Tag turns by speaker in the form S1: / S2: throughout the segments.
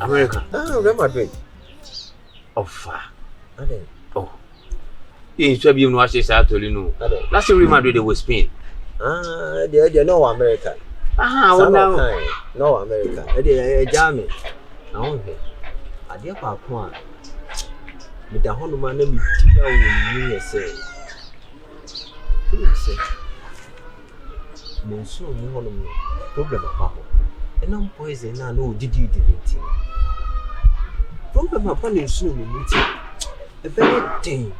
S1: America.
S2: Real Madrid.
S1: Oh, far. Oh. You should be in Washington, Tolino. Last year, Real Madrid was Spain.
S2: They're no American. No American. They're German. Now, I dear Papa. With the whole man, let me tell you, say. Monsieur, you problem about and I'm poison. I know, did you delete it? Problem upon you soon, meeting a very thing.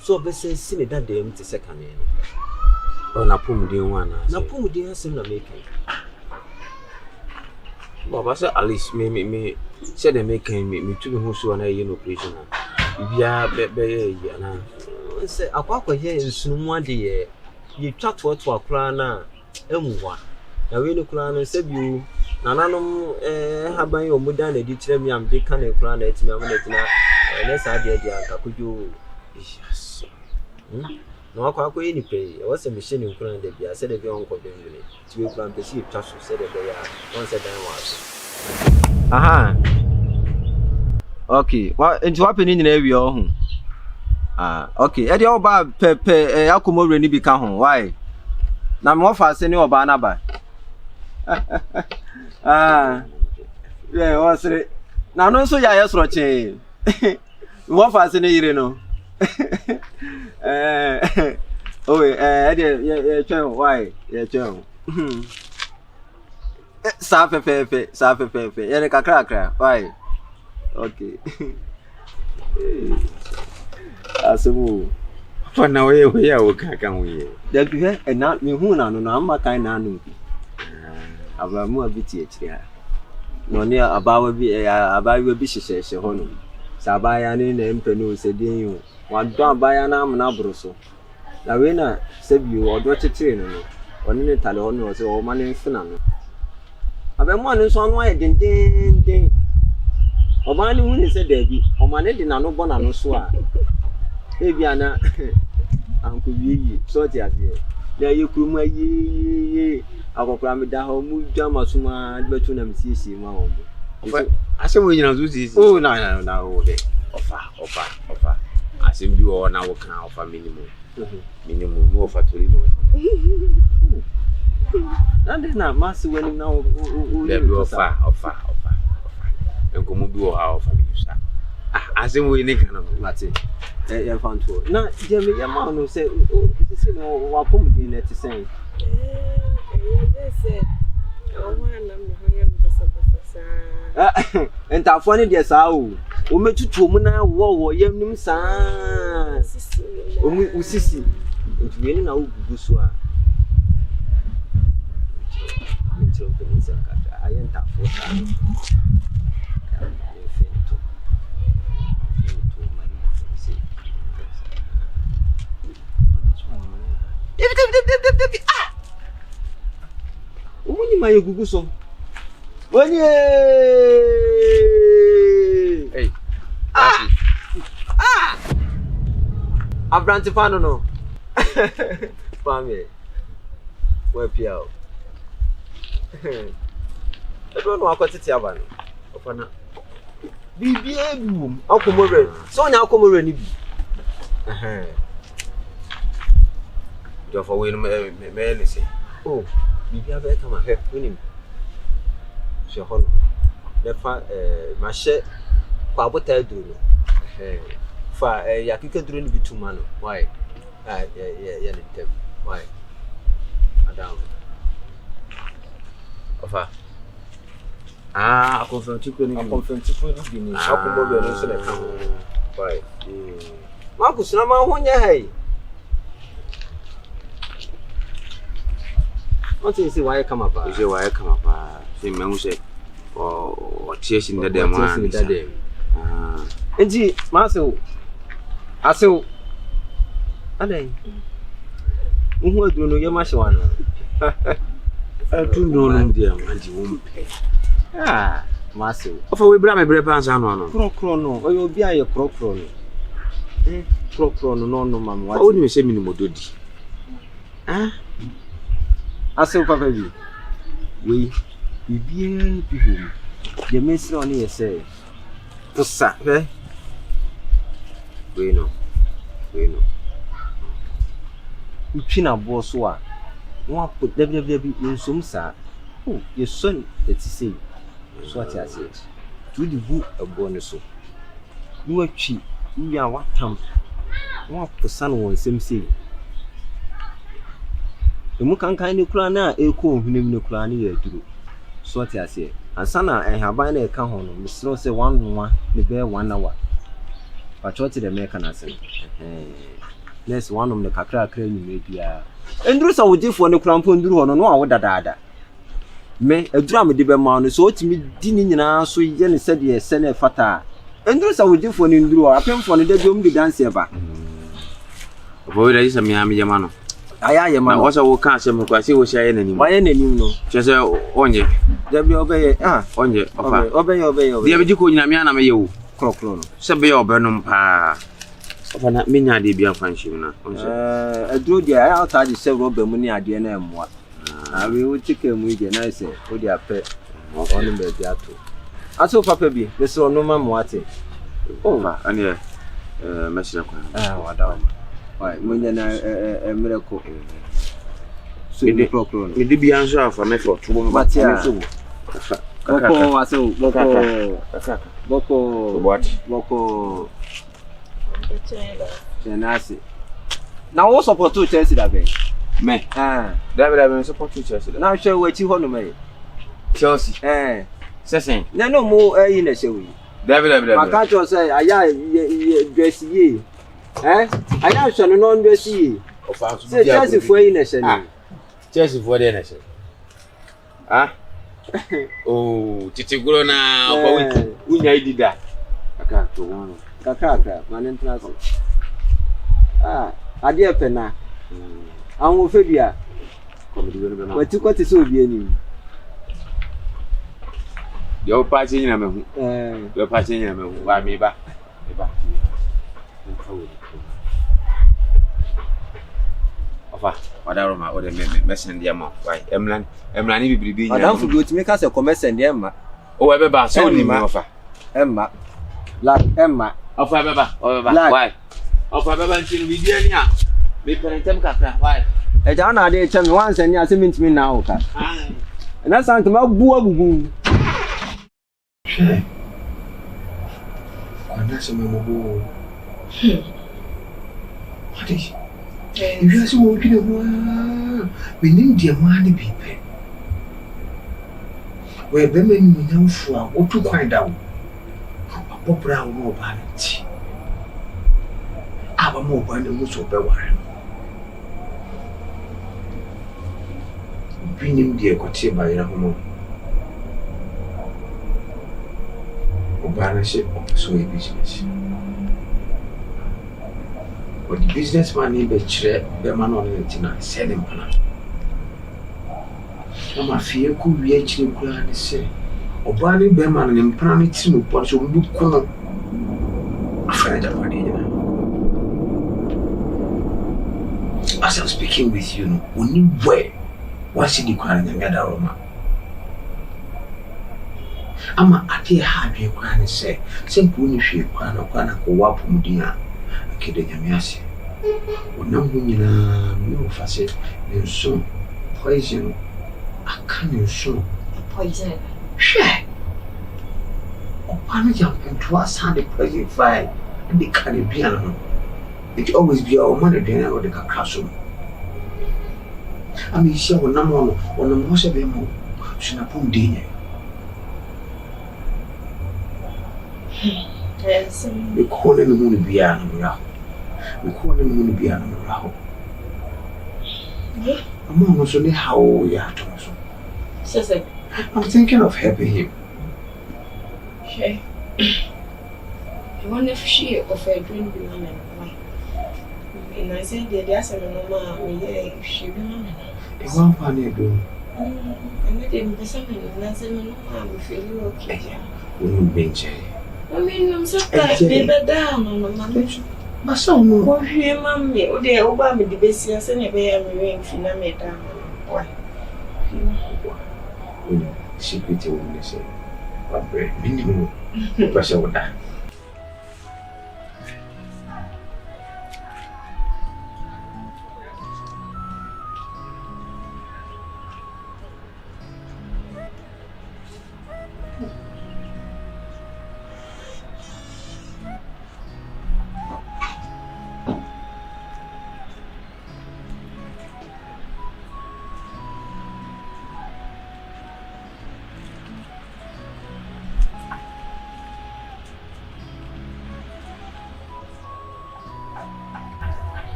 S2: So, be say, see that day, to second year.
S1: Oh, Napum, dear one.
S2: Napum, dear, soon making.
S1: Bob, I said, Alice, me, said they making me to who so an operation. If you are baby, and say, I walk here in soon 1 day. You chat to a crown now. Emwa. Na we no kura no sebiu. Na nanom haban yo mudan na di kire mi am de kan e kura na etimi am na tina. Na sa de de anka kojo. Yes. No akwa ni pe. E wo se me hye ni kura na de bia se de bi onko de ngene. Ti we kura mpesi twa so se de be ya. Won se dan wa so. Aha. Okay. Wa enti wa pe ni nyina wi o hu. Okay. E de oba pe akomore ni bi ka ho. Why? Na me ofa se ni oba na ba. Yeah, what's it? Na no so ya yesro che. Me ofa se ni yire no. Oh, yeah, why? Yeah, John. Sa fe. Yeah, kakra. Why? Okay. Asu. For now, we are can we?
S2: There be and not me who na no am kind na no. Aba mu abiti echi. No near about be sheshe ho no. Sabaya ni na mpenu se din yu. Wadon abaya na am na broso. Na we na sebi odo chichire no. Oni ne tale ho no se o ma ne mfina no. Aba mu anu so anu aye den. Oba ni hu ni se dabi. O ma ne di na no bo na no so a. Ebiana anko wiyi so ti ase na yekuru ayi akokora me da ho mu dwama suma betu na msiesie ma ho
S1: asem we nyina so sisi
S2: oh na o de
S1: ofa asem bi wo na wo kan ofa minimum no ofa tori no
S2: na masi wani na o
S1: le bi ofa enko mu bi wo ha ofa mi sa asem we ni kan no
S2: mate ya fanto na je me ya ma no se no wa pom din na ti sen
S3: say o wa na me ho ya basa
S2: entafo ni de sa o metutu mu na wo yam nim sa o mu usisi ntuwe ni na ugugu so a ntuwe pe ni se ka ayentafo sa Uni mai gugu so. Wani
S1: hey.
S2: Abranti fano no. Pame. We piao. Ebe no akotiti aba no. Ofana. Bibi ebu. Akomore. So nya akomore ni bi.
S1: For we me say
S2: oh bibi abe kama he unim she hono lefa ma she kwa bota duro fa ya kike duro ni bituma no why ya ni tem why madam
S1: ofa
S2: confrontations bi ni akomo be no so le ka ho why ma kusuna ma ho nya hai what is why come up?
S1: Is why come up? The man say, or chasing the demand.
S2: Enti, Maso, Aso, Ade, who do know your machine?
S1: I do know, dear, and you won't pay.
S2: Maso,
S1: of a we bring my bread pants on.
S2: Crochrono, or you'll be a crochrono. Crochrono, no, mamma.
S1: What would you say, Minimodudi?
S2: Aso papa bi we bibia bi hom The minister on here say, Pussa, eh? We know. Uchina boss wa. One put WWB in some sa. Oh, your son, let's say. So what I said. To the book a bonus. You are cheap. You are what time. One person wants some say. The Mukan kind of crana, a cool, no crani, do. So what I say. And Sana and her buying a car home, Miss Snow say 1 the bear 1 hour. But what the American accent? Yes, one of the Kakra crane maybe. And Drusa would do for the crampon drew on no dada. Me a drum with the man, so to me, dinning now, so Jenny said, yes, send a fata. And Drusa would do for the drew, I came for the dome the dance ever.
S1: Avoid is a Miami Yamano.
S2: I am a was a can't say because he was saying any. Why any no? Just on ye. Debbie obey, on ye, obey. The Abidico Yamiana may you. Crocron. Sabe or Burnham pa. Of an Mina de Biafranchina. I drew the outside the several Bermuda idea and what. I will take him with the nice, with their pet, or on the theatre. I saw Papa B, the so no man what it. Oh, and yeah, Message. What why, when a miracle. So the procron. It did be answer for me for 2 months. Boko, what? Boko. Chenasi. Now, what support to Chelsea that way? Me. David, I will support to Chelsea. Now, show what you want to make. Chelsea. Sessing. No more in the show. David, I can't say, I dress ye. I have some non dress ye. Say Chelsea for innocent.
S1: Chelsea for the nation. Oh, Titiguro now, who did that? I can't do one. Kaka, man, interesting. I dear Penna. I will Fabia. What you got to so be any? Your party in a man. Your party in a man. Why me back? Whatever my other messing the amount. Why, Emlan, be.
S2: I don't forget to make us a commerce and Emma.
S1: Oh, ever so offer.
S2: Emma. Black Emma.
S1: Of why? Of until we dear now. Be parentum capra. Why?
S2: A John, I did tell me once and you're saying to me now. And that's on to my boo.
S4: That's a memorable. What is it? You just walking away. We need the money people. Where women we know for what to find out. What brown more vanity. Our more vanity will be one. Bring him the equity by your home. Partnership so a business. But the businessman in the chair, the man on the tina, said him. I'm a fear could be actually glad to say. Obani Berman and Pranity no pot so look a friend of money. As I'm speaking with you, only way what's in the crying and gather Roma. Ama ati hardwe kwa ni se kuni hwe kwa na ko wapo mudina akede nyamiase onambu nyina mi ofase ni so poison akane so poison hwe opano jam to asande poison fire and can be an it always be our money then or the kakasum ami se onamo onamo se be mo sinapum dinye.
S3: Yes.
S4: We call him the moon beyond the rock. We call him the moon beyond the rock. I'm not sure how we are to us. I'm thinking of helping him.
S3: Okay. I wonder if she of a dream be woman. And I said, there's a normal, she be woman.
S4: It's one funny do.
S3: And I didn't be something, and I said, no, I'm feeling okay.
S4: Wouldn't be
S3: I mean, I'm so tired, down on the manage.
S4: But so, no,
S3: here, mammy, or they over me the best, and I am ring finame down. Why?
S4: Secret, you say. Abre, minimum. Pasa wada.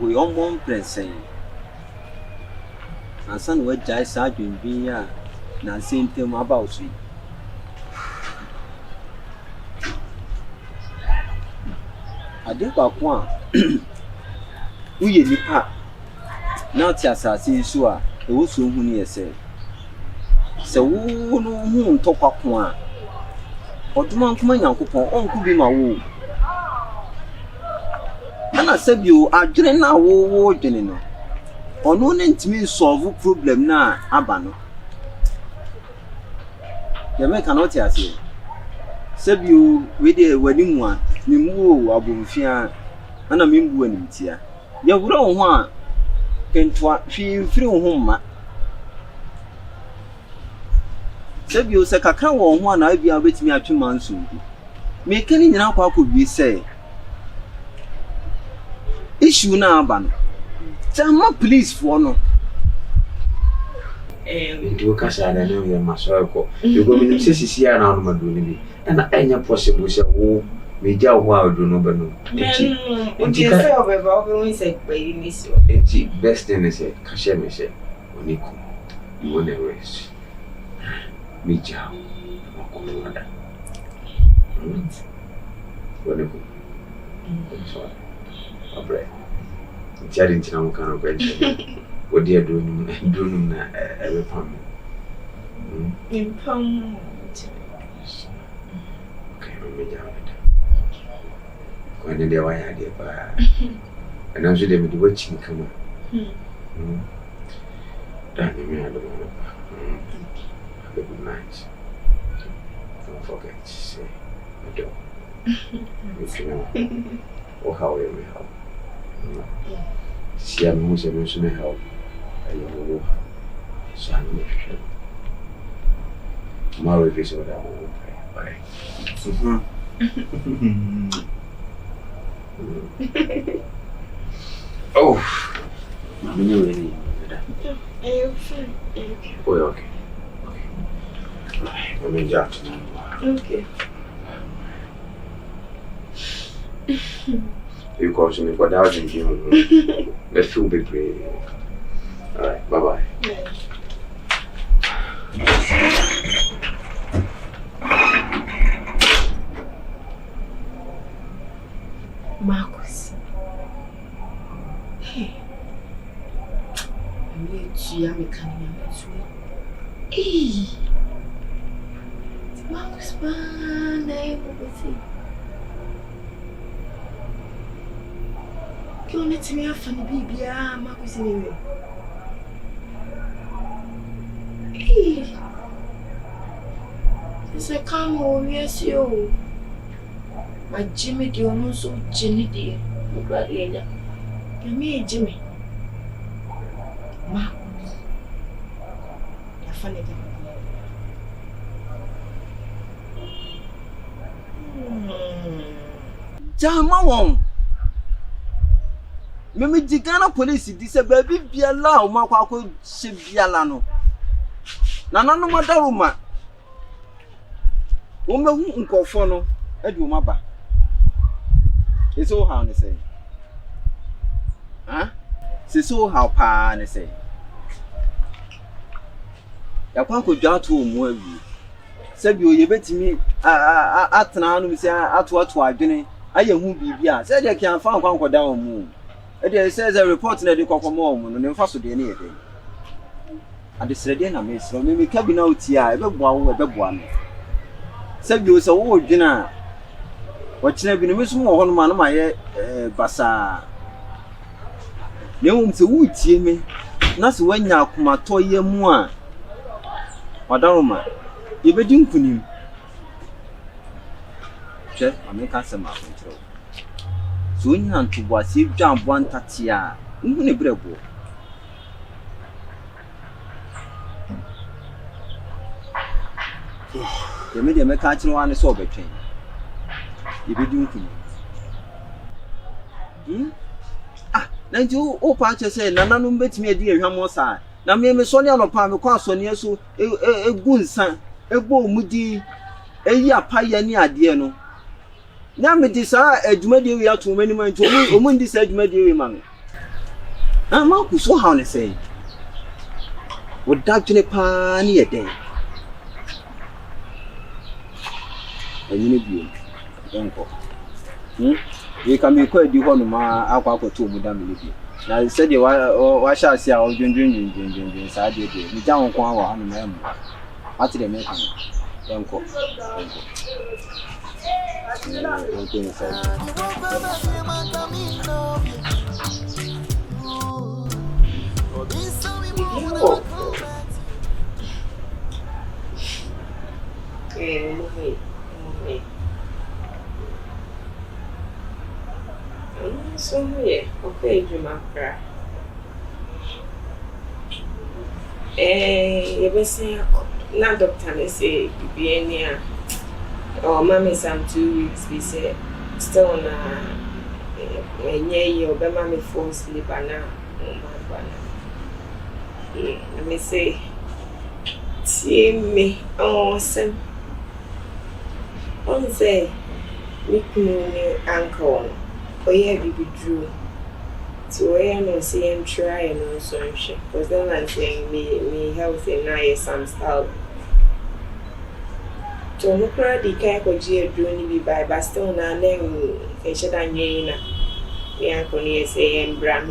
S2: We all want pressing. And some were just arguing being not saying to him about me. I did about one. We in the park. Not just as I sure, it was so who said. So, who know whom talk up one? Or do one come on, could be my woo. I said you are doing now war general. Or no name to me solve problem now, Abano. The man cannot hear you. Said you with a wedding one, Mimu Abufia, and a Mimbu and Tia. Your grown one can feel free home. Said you say a cow one, I be with me at 2 months soon. Making an apple could be say. Issue now, Ban. Tell my police for no.
S4: You can't I know your master. You go in the city around Maduni, and any possible say, oh, me jaw wild do no bano.
S3: What do you say about when say, baby, miss you?
S4: It's best thing is a cashier say, Onico, you want a race. Me jaw, mother. Wonderful. Sorry. Abre. Chatting to no kind of bench. What dear doing na every pump.
S3: In pump.
S4: Okay, I'm a job. When they were idea, and I'm sure they would be watching come on. That you may have the one. Have a good night. Don't forget to say, I don't. If you know, or how you may help. See, I'm most emotional help. I know so I'm not sure. Tomorrow, if it's what I will pray. Bye. Oh, I'm really. Oh, okay. I'm in Jackson.
S3: Okay.
S4: You call me for that in you. Let's feel be brave. Alright, bye bye.
S3: Marcus. Hey. I'm going to Yammy. Hey. Marcus, man, I will see. You let me have funny baby, Marcus anyway. Hey, it's a calm over yes, you. My Jimmy, you almost so Jenny, dear. You mean Jimmy? Marcus, you're funny.
S2: Jama Mimi di Ghana police di se baby biala o makwa ko se biala no. Na nanu madaruma. O mehu nkofo no e di o maba. Eso how ne say? Huh? So how pa ne say? Ya kwa ko dwa to mu awi. Se bi o ye betimi atena anu mi se ato adwene aye hu bibia. Se de kan fa nkwa nkoda o mu. It says a report na de kokomo no ne mfa so de na yede. Ade srede na me sro me ka bi na oti a ebeboa wo ebeboa no. Sabi o se wo dwena wo kina bi no me sum wo ho no ma no ma ye basa. Ne wo mse wo tie me na se wanya akomato ye mu a wadaroma ye bedi nkunim. Che ameka sema kontrol. So nya ntubo ase dwan bo ntate a ngu ne brebo. Ye me de meka kire wa ne so betwen. Ye bedi nkunim. Na nti o pa che se nananom betimi edi ehwam osa na me so ne anopa me kwa so ne so egu nsan egbo omudi eyi apaya ni ade no na me di sa adwumadi wi ato mani man nti omu ndi sa adwumadi wi ma me na ma ku so how ne say wo dadwene pa ni eden anyine bio enko we can be quite the one ma akwa to mu da me bi na said wa sha ase a odwendwen sa de de mi jan ko awa anu ma mu ati de me kan enko
S3: So yeah, okay, Jumakra. You be saying, now doctor say Vivian, or mommy some 2 weeks. We say still na you be mommy fall sleep na let me say, see me awesome. On say, me uncle. Oh yeah, we drew. So I am saying try and also because then I'm saying me healthy now is some style. So no crowd the kind of G doing be by but still now then I should have na. Me uncle say and brand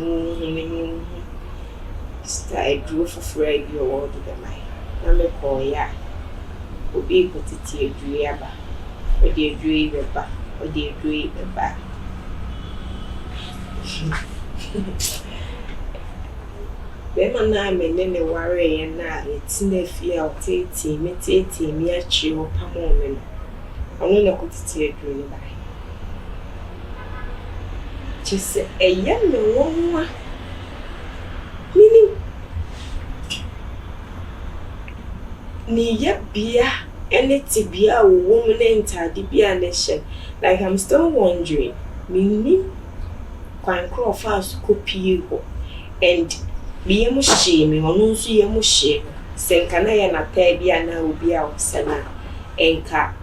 S3: style drew for free your word to the mind. Na me call ya. Obi put it here drew ya ba. O dey drew the ba. O dey drew the ba. Bema na me ne worry na it's na fia o tete me achi o pamo me no onu na kotiti aduru ba chese eya me wonwa mini ni ya bia ene tibia wo mu na ntade bia na hye like I'm still wondering mini kwan crofas copy ho and be emu shame onu nso ye mu shame senka na ye na ta bia na obi a osana enka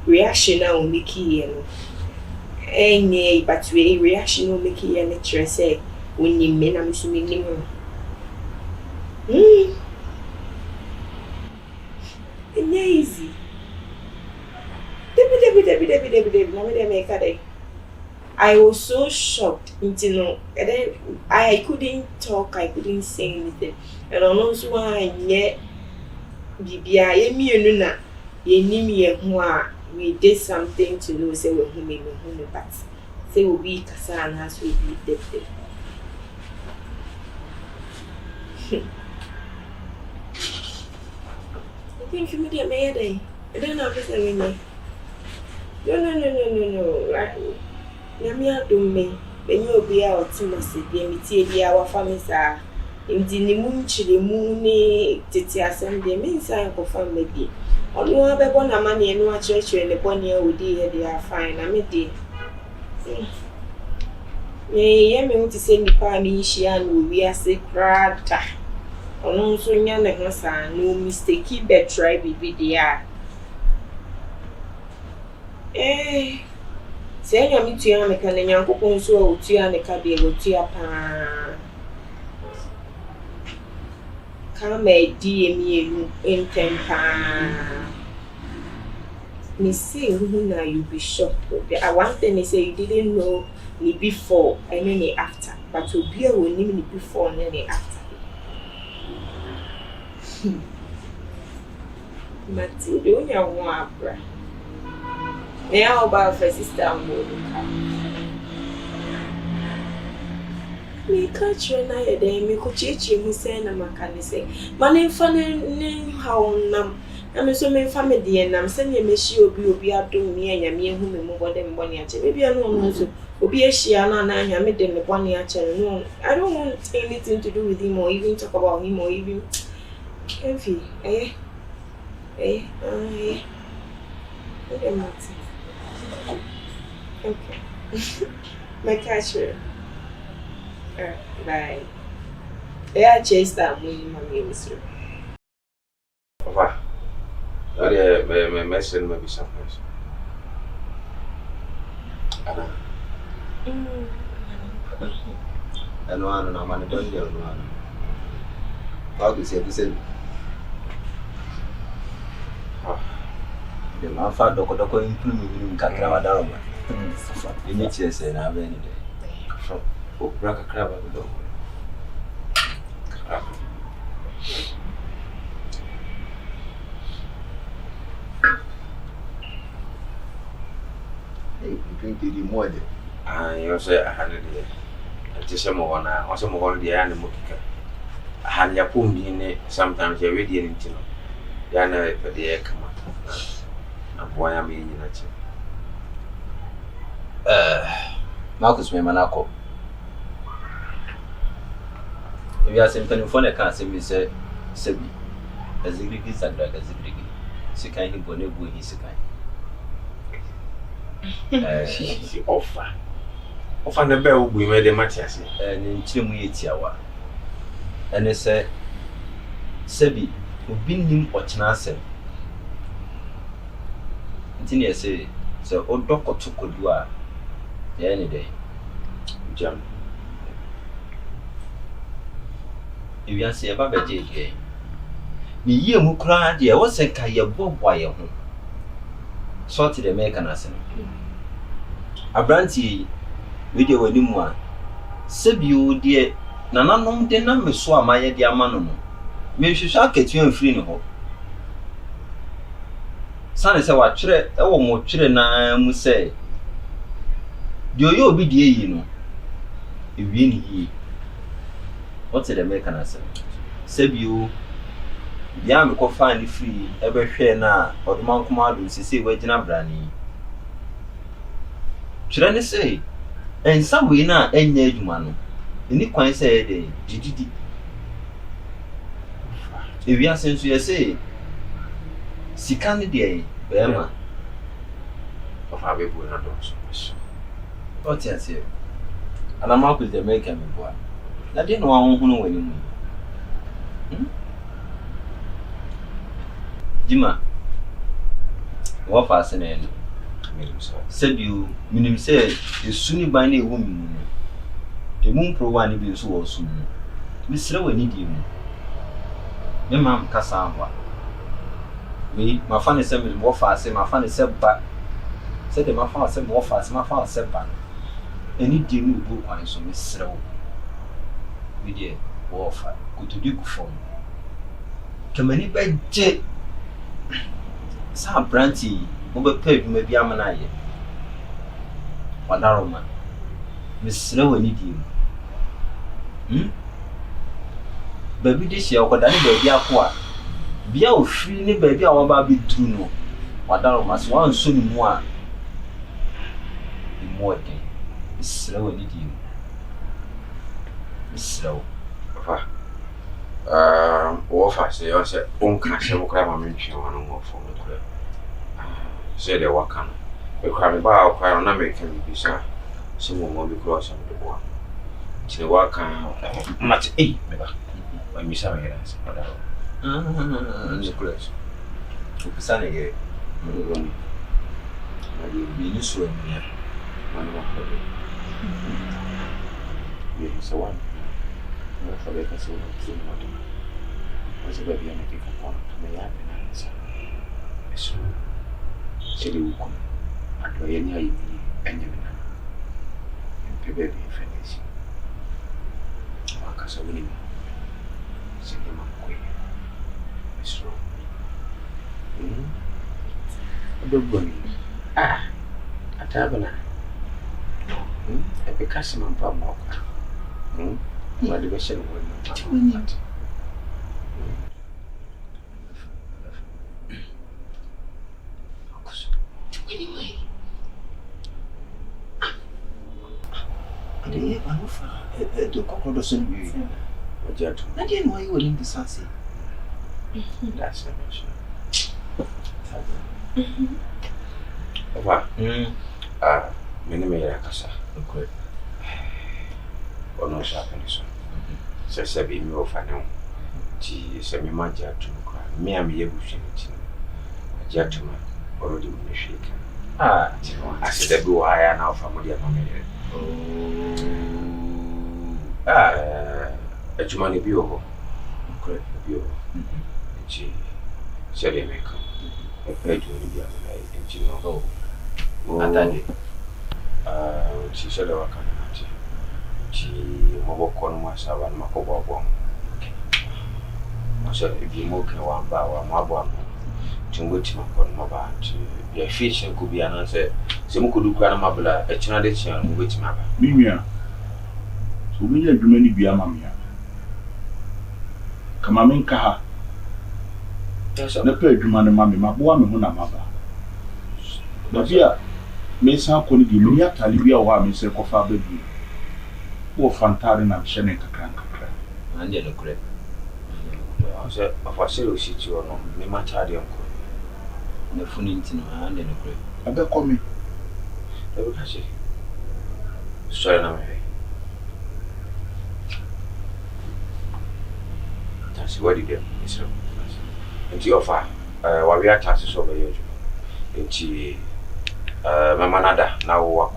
S3: reaction na o make ye no enye but we reaction o make ye na kire say woni me na musumi nim enye easy debi na me dey make a day. I was so shocked, you know, and then I couldn't talk, I couldn't say anything. And I know why yet Bibia, we did something to know, say we're human, but say we Kassan has we be dead. I think you made a Mayday. I don't know if it's no. Right. Namia do me, when you be out to my city, and me our family, sir. In the moon, chili moony, Titia Sunday, means I confirm maybe. On no other one, a money and no church, and the 1 year would they are fine. I made it. May me want to send the party, she and we are sacred. On also young and son, no mistake, but try be there. Say you meet you and can yanko so to and the cabby go to your pan. Come a DM in 10 pounds. Me say who now you be shocked. I want them to say you didn't know ni before and then after. But to be a winning ni before and then after. Matilda, only a one bra. Now about for sister and me catch you na ye dey me ko chechi mu say na makane say man fa ne how nam na me so me fa me de nam say me meshi obi adom me anya me hu me mo bode me bone ache me bia no so obi ehia na na anya me de me bone ache no. I don't want anything to do with him or even talk about him or even Gyamfi okay. My catcher. Bye. I chased that when my name is sir.
S1: Papa, my message may be surprised. Anna.
S2: And one on my don't get one. How to say the same? The Mafa Doko improving Kakravadama. You need to say, I have any day.
S1: Oh, Braca crab at the door.
S4: You drink the more.
S1: You say I had it. I just some one, or some of the animal. I had your pum in it. Sometimes you're ready and you know. Yana for the air come up. And why am I in that?
S2: Marcus Memanako. If you are simply for the cancer, we say, Sebi, as if it is a drag as if it is. She can't go near his kind.
S1: Offer. Offer the bell we made a match and
S2: in Chimuitiawa. And they said, Sebi, who been him or Chnasem. Until say, so old doctor took a dua any day.
S1: Jam.
S2: If you say about a day, me ye mu cry, dear, was a kaya bob wire home. Sorted the mechanism. A brandy video anymore. Sebu, dear, none of the numbers saw my dear man. Maybe she shall get you and free no hope. Son is our children, or more children, I must say. Do you be dear, you know? If you need what's the mechanism? Sebu, the army could find free every share now, or the monk model, see waiting up brandy. Should I say? And some way now, any age man, in the coin say, did if you are since you say, see candidate, Emma
S1: of our people not so.
S2: What's that here? And I'm up with the maker, my boy. I didn't know who know anymore. Jima, what fascinating? Said you, meaning said, you soon buy a woman. The moon pro one be so soon. Miss Rowe need you. Me mam Cassandra. Me, my funny said, more fast, my funny said back. Said my father said more fast, my father said back. Any deal book on so Miss Rowe. We dear, warfare, go to do for me. Come any bed jet. Sam Branty, over paid maybe I'm an eye. What aroma? Miss Rowe need you. Baby, this year, what I need baby aqua. Be out free, baby, I want to be true. No, what aroma one soon more. In more day, Miss Rowe need you. Miss Rowe.
S1: Offer say, I said, cash, I will grab a mention one more for me. Say the work on. We cry about quite on American visa. Someone will be crossing the board. To the work on much 8 never. When Miss Americans, whatever.
S2: The crash. To Sunny here.
S1: You'll be useful in here. One more. Yes, one. No, for the person who was a baby and a big component to the yard and answer. So, say the woman, and any idea, and you know.
S4: baby finish. Wakasa wini sindi makwe. It's wrong. Dogoni. Atabana. Because my mom. What do we say? Anyway. I do cocoa send you. I didn't know you were in the sunset. That's a mission. What? Many Kasa. Okay. Or no sharpening. Says a baby of I know. She semi magic to cry. Me, I'm able to a gentleman already in the shake. I said, go higher now from the a Jumani Bio. Correct, Bio. She said, I may come. I paid you in the other night, and she know. She said, I can't. She walk on myself and my cover. I said, if you mock one bow, my one to which my con my bad. Your fish could be an answer. Some could look at my blood, a channel which my
S5: Vivian. So we are doing the Mamma. Come on, Minka. Yes, I'm the page, man, mammy, my woman, who I'm mother. But here, Miss Uncle, give me a Talibia or Miss Cofa baby. Poor Fantarin and Shannon Crank.
S1: And then a crap. I said, of a serious situation, no matter the uncle. The funny thing, and then a crap.
S5: I bet call me.
S1: Look at it. Sorry, no, that's what you do, Miss. And you offer, what we are taxes over you. And she, Mamma Nada, now walk.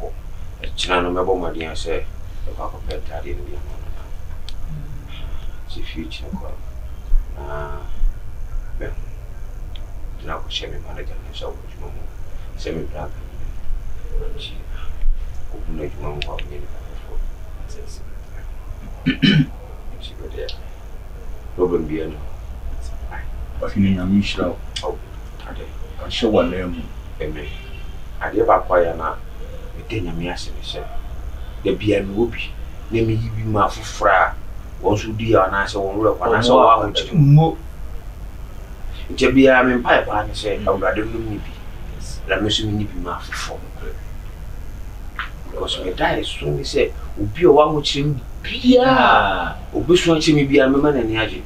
S1: China, no member, my dear, say, the Papa Pet, I didn't be a moment. She future. Now, semi manager, so semi black. She opened it one more minute before. She got there. Problem being,
S5: but you know, Michelle.
S1: Oh,
S5: I show one name.
S1: Amen. I gave up quiet now. The thing I mean, the beer will be. Let me give you my fra. Once you do, and I saw one rope, and I saw one to move. It be I mean, pipe, and say, I would rather me be. Let me see me be my form. Because my die soon, he said, will be a one which him be a bush watching me be a man and Yaji.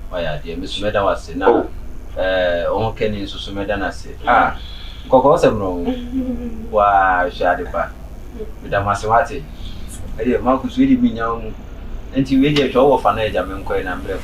S6: Why, dear Miss Meda was now. On Kenny so Medana said, Coco, some wrong. Why, Shadipa. Madame Masawati. I dear Marcus really be young. And you really show of an age, I'm going to